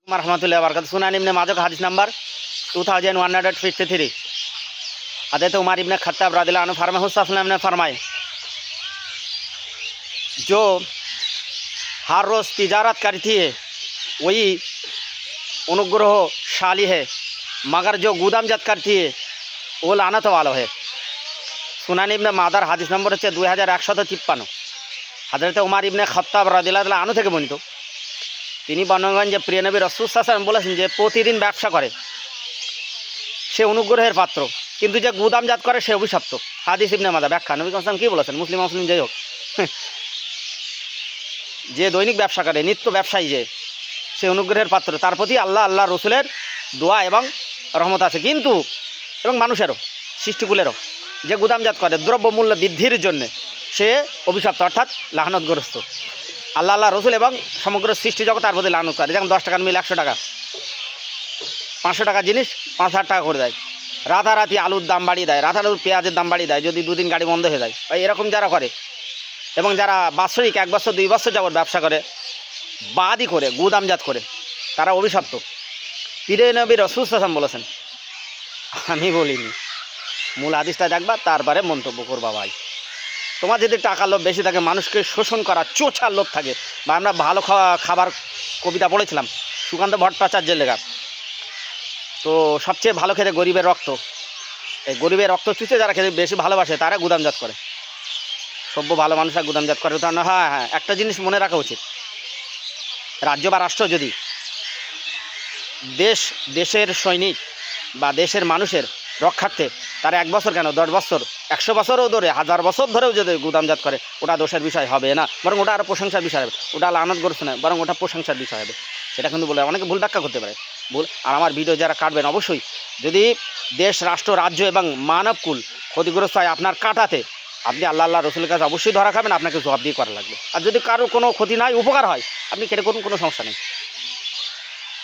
रहमतुल्लाहि व बरकातहू। सुनन इब्न माजा का हदीस नंबर 2153। हज़रत उमर इब्न खत्ताब रज़ियल्लाहु अन्हु फरमाए, हुज़ूर ने फरमाए, जो हर रोज़ तिजारत करती है वही अनुग्रहशाली है, मगर जो गुदामजात करती है वो लानत वाला है। सुनान इब्ने मादार हादिस नम्बर হচ্ছে 2153। हज़रत उमर इब्ने खत्ताब রাদিয়াল্লাহু আনহু থেকে বর্ণিত। তিনি বর্ণনা যে প্রিয় নবী রাসূল সাল্লাল্লাহু আলাইহি ওয়াসাল্লাম বলেছেন যে প্রতিদিন ব্যবসা করে সে অনুগ্রহের পাত্র, কিন্তু যে গুদামজাত করে সে অভিশপ্ত। হাদিস ইবনে মাজাহ। ব্যাখ্যা, নবী সাল্লাল্লাহু কী বলেছেন? মুসলিম যাই হোক, যে দৈনিক ব্যবসা করে, নিত্য ব্যবসায়ী যে, সে অনুগ্রহের পাত্র, তার প্রতি আল্লাহ রসুলের দোয়া এবং রহমত আছে। কিন্তু এবং মানুষেরও, সৃষ্টিকুলেরও, যে গুদামজাত করে দ্রব্যমূল্য বৃদ্ধির জন্যে সে অভিশপ্ত, অর্থাৎ লাহনতগ্রস্ত। আল্লাহ রসুল এবং সমগ্র সৃষ্টি জগৎ তার প্রতি লাহনত করে। যেমন 10 টাকার মিল 100 টাকা, 500 টাকার জিনিস 5,000 টাকা করে দেয়, রাতারাতি আলুর দাম বাড়িয়ে দেয়, রাতারাতি পেঁয়াজের দাম বাড়িয়ে দেয় যদি 2 দিন গাড়ি বন্ধ হয়ে যায়। এরকম যারা করে এবং যারা বাৎসরিক 1 বছর 2 বছর যাবত ব্যবসা করে, বাদি করে, গুদামজাত করে, তারা অভিশপ্ত। প্রিয় নবী রাসূল সাল্লাল্লাহু আলাইহি ওয়াসাল্লাম বলেছেন, আমি বলিনি। মূল হাদিসটা দেখবা, তারপরে মন্তব্য করবা। ভাই, তোমার যদি টাকার লোভ বেশি থাকে, মানুষকে শোষণ করা, চোছার লোভ থাকে, বা আমরা ভালো খাবার কবিতা পড়েছিলাম সুকান্ত ভট্টাচার্যের লেখা, তো সবচেয়ে ভালো খেতে গরিবের রক্ত, এই গরিবের রক্ত চুষে যারা খেতে বেশি ভালোবাসে তারা গুদামজাত করে। সভ্য ভালো মানুষরা গুদামজাত করে। তা না, হ্যাঁ, একটা জিনিস মনে রাখা উচিত, রাজ্য বা রাষ্ট্র যদি দেশের সৈনিক বা দেশের মানুষের রক্ষার্থে তারা 1 বছর কেন 10 বছর 100 বছরও ধরে 1000 বছর ধরেও যদি গুদামজাত করে, ওটা দোষের বিষয় হবে না, বরং ওটা আরও প্রশংসার বিষয় হবে। ওটা লানতগ্রস্ত নয়, বরং ওটা প্রশংসার বিষয় হবে। সেটা কিন্তু বলে অনেকে ভুল ব্যাখ্যা করতে পারে, ভুল। আর আমার ভিডিও যারা কাটবেন, অবশ্যই যদি দেশ, রাষ্ট্র, রাজ্য এবং মানবকুল ক্ষতিগ্রস্ত হয় আপনার কাটাতে, আপনি আল্লাহ রসুলের কাছে অবশ্যই ধরা খাবেন, আপনাকে জবাবদিহি করা লাগবে। আর যদি কারো কোনো ক্ষতি নাই, উপকার হয়, আপনি কেটে করুন, কোনো সমস্যা নেই।